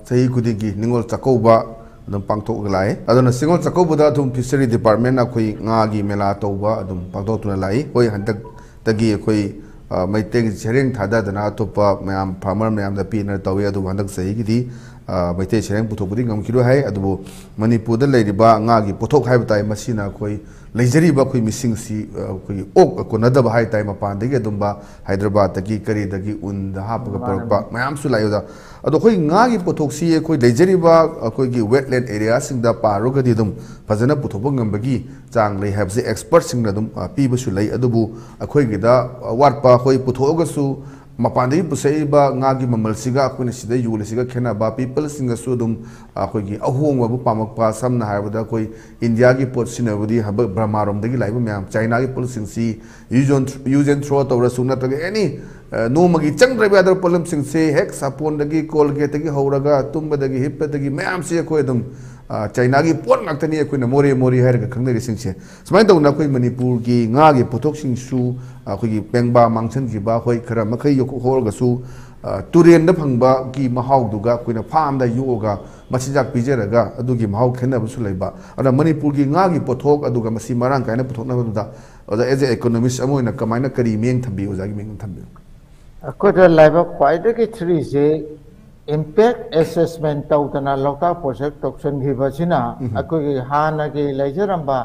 सही खुदी की निंगोल चकौबा अदम पांगथोक लाए अदुना सिंगोल चकौबदा अदुम फिशरी डिपार्टमेंट अखोई ngaगी मेला तौबा अदुम पांगथोकतुना लाई कोई हंतक तगी अखोई मैतेग सेरेंग थादादना अतोपा मयाम फार्मर मयाम दा पीनर तौवे अदु हंतक सही की मैते सेरेंग पुथोकबुदी ngमखिरो हाय अदुबो मणिपुरदा लेरिबा ngaगी पुथोक हाय बताय मसिना कोई लेजरीबा कोई मिसिंग सी कोई ओक कोनदब हाय ताय मपानदगी अदुमबा हैदराबाद तगी करीदगी उन दा हापगा परपा मयाम सु लायोदा अदो कोई ngaगी पुथोक सी कोई लेजरीबा कोई की वेटलैंड एरिया सिंग दा पारोगदी दम फजना पुथोक ngambagi चांग ले हैबसे एक्सपर्ट सिंग दम पीबसु लै अदुबु अखोई गिदा वाटपा कोई पुथोगसु मपानदगी पुसैबा ngaगी ममलसिगा अखोइना सिदा युलसिगा खेनाबा पीपल सिंगसु दम अखोइगी अहोंगबु पामकपा समना हायबदा कोई इंडिया की पोट सिनबुदी हब ब्रह्मारोमदगी लाइब म्याम चाइना की पोल सिंगसी यूज एंड थ्रो तौरसु नत्रग एनी नोमगी चंद्रबे अदर पोलम सिंगसे हेक सापोनदगी कोलगेटगी हौरगा तुंबदगी हिप्पदगी म्याम से कोई दम चाइना की पोट ngakhtani अखोइना मोरे मोरे हायरगा खंगदगी सिंगसे समाय तौना कोई मणिपुर की ngaगी पोथोक सिंगसु अखोइगी पेंगबा मांगसन गिबा कोई खरा मखै योक होरगसु तुरेन द फंगबा की महाउदुगा कोइना फार्म दा योगा मसिजाक पिजेरगा अदुगी महाउ खेनबसु लैबा अदा मणिपुर की ngaगी पोथोक अदुगा मसि मरांग कायना पोथोकनबदा अदा एज ए इकोनॉमिस्ट अमोइना कमाइना करी मेंग थंबी ओजागी मेंग थंबी अकोदा लाइबा क्वाइदगी थ्री से इम्पैक्ट असेसमेंट तौतना लोकता प्रोजेक्ट तोक्सन घिबसिना अकोगी हानागी लेजरंबा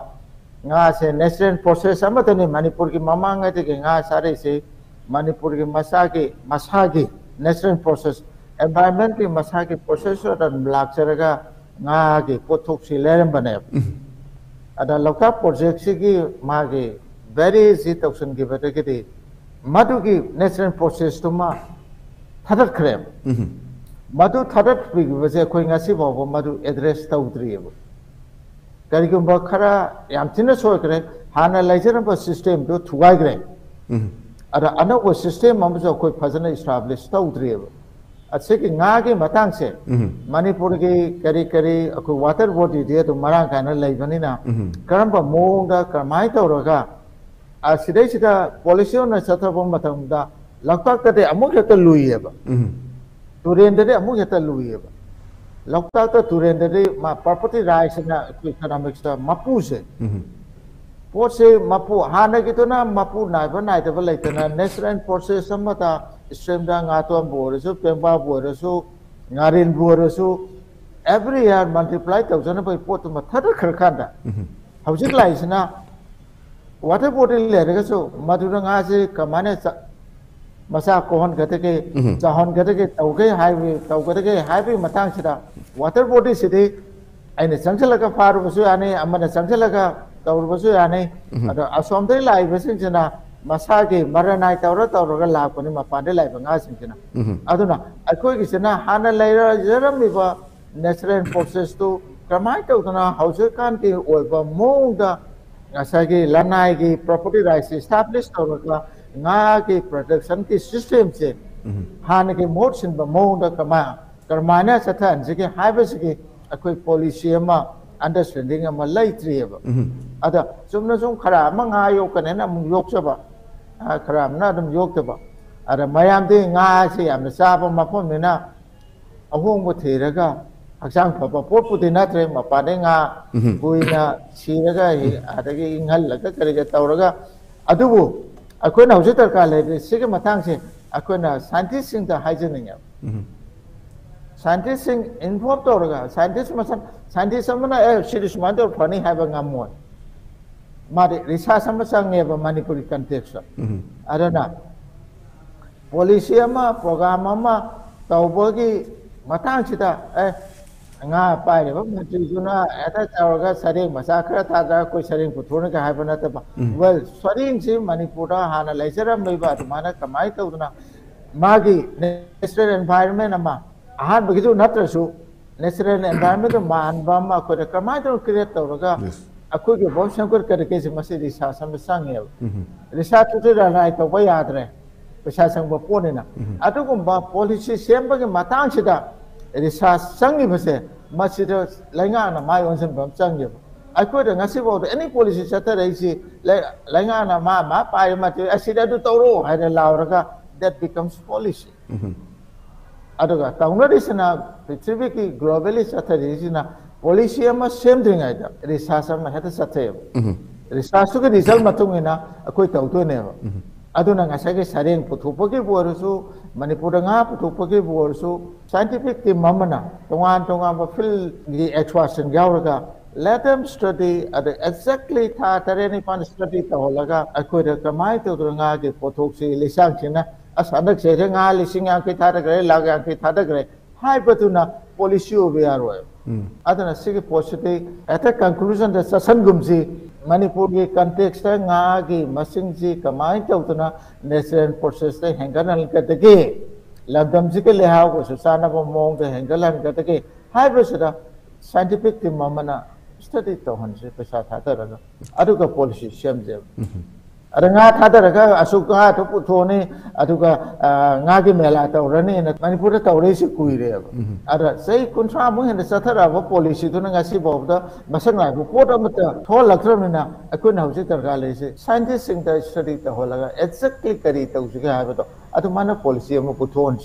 nga se नेशनल प्रोसेस अमतनी मणिपुर की ममांग के nga सारे से मणिपुर की मसा की नेशनल प्रोसेस एनवायरनमेंट की मसा की प्रोसेस लाचरगा nga की पोथोक से लेरम बने अदा लोकता प्रोजेक्ट से की मागे वेरी इजी तोक्सन घिबतगी मधु की नेशनल प्रोसेस तुमा थदत खरेम मधु थदत बिगबसे कोई ngasi बाबो मधु एड्रेस तौद्रियबो करिगुम्बा खरा याम थिना सोयकरे हाना लाइजरबा सिस्टम दो थुगाइग्रे अदा अनोबो सिस्टम अमजो कोई फजना एस्टैब्लिश तौद्रियबो अच्छे की nga के मतंग से मणिपुर की करी कोई वाटर बॉडी दे तो मरांग काना लाइबनिना करंबा मोंगा करमाय तौरगा असिदै सिदा पॉलिसी न सथबो मतंगदा लक्ताकते अमुक हेता लुइयबा तुरेंदे अमुक हेता लुइयबा लक्ताक तुरेंदे मा प्रॉपर्टी राइट्स ना इकोनॉमिक्स दा मपू से पोट से मपू हाना की तो ना मपू नाइबा नाइदबा लेतना नेशनल प्रोसेस समता स्ट्रीम दा ngato बोरसु पेंबा बोरसु ngarin बोरसु एवरी ईयर मल्टीप्लाई तौजना बै पोट मथद खरखांदा हौजिक लाइसना वाटर बॉडी लेरगसु मधुरा nga से कमाने मसा कोहन गते के चाहन गते के तौगे हाईवे मतंग सिदा वाटर बॉडी सिदे आइने संगसलगा फारबसु आने अमने संगसलगा तौरबसु आने अद असोमदे लाइबसिंजना मसा के मरनाय तौरगा लापनि मपादे लाइब nga सिंजना अदुना अखोय गिसना हाना लेरा जरमिबा नेचुरल प्रोसेस तो क्रमाय तौतना हाउस कान के ओइबा मोंदा ngасagi lanai की प्रॉपर्टी राइट्स एस्टैब्लिश तौरगा nga की प्रोटेक्शन की सिस्टम से हान के मोशन बमोंद करमाना सथन से के हाइबस के अखोई पॉलिसी अमा अंडरस्टैंडिंग अमा लैत्रियब अदा सुमना सुम खरा nga योकने ना मु योकचबा खरा ना दम योकतबा अदा मयाम दे nga से याम चाबा मफमना अहोंग थेरगा हक्सांग फबा पोटपुदि नत्रे मपादे nga बुइना सिरगा अदगी इंगलगा करेगा तौरगा अदुबु अखोना हौजे दरकार ले सिगे मतांग से अखोना साइंटिस्ट सिंग दा हाइजनिंग साइंटिस्ट सिंग इन्वॉल्व तौरगा साइंटिस्ट मसन साइंटिस्ट समना ए सिरिस मान तो फनी हाइबा ngamoi मादे रिसर्च अमा संगेबा मणिपुरी कंटेक्स्ट अदना पॉलिसी अमा प्रोग्राम अमा तौबगी मतांग सिदा ए nga पाइरेबा मंत्री जुना एता तौरगा सरिंग मसा खरा थादा कोई सरिंग पुथोन का हाइबा नतबा वेल सरिंग से मणिपुर हाना लेजरम लैबा माना कमाई तौदना मागी नेचुरल एनवायरनमेंट अमा आहान बगिजु नत्रसु नेचुरल एनवायरनमेंट मानबा मा को कमाई तो क्रिएट तौरगा अखोय के बहुत संकर करके से मसे रिसर्च सम संगे रिसर्च तो राय तो यादरे पैसा संग पोनेना अदुगुम्बा पॉलिसी सेमबगे मतांग सिदा रिसर्च संगी बसे मसिद लैंगाना माय ओनसन बम संगे अखोद ngasibo any policy chatter isi लैंगाना मा पाय मते असिदा दु तौरो हाय लावरगा that becomes policy aduga taunadisana pithribi ki globally sathadisina policy ama same thing aida research ama hata sathe research to result matungina akoi tawto ne aduna ngasai ke sareng puthupagi borsu manipur nga puthupagi borsu scientific team mamana tongan ba field the extraction gawraga let them study at exactly tha tareni pan study ta holaga akoi da kamai to nga ke pothok si lisang china asadak se nga lising yang ke thada gre lag yang ke thada gre hai patuna policy over yaro adana sig positive at a conclusion the sasan gumsi manipur ke context ta nga gi masing ji kamai tawtuna natural process te hanganal katake labdam ji ke leha ko susana ko mong te hangalan katake hai basada scientific team mamana study to hanse pesa thata raga aduga policy semje nga thada raga asuka to puthone aduga nga gi mela to rani na manipur ta ore si kuire ada sei kuntra mo hen sathara ba policy to nga si bob da masang la ko ta mata tho lakram na akun hausi tar ga le se scientist sing ta study ta holaga exactly kari ta usga ha ba to adu mana policy mo puthon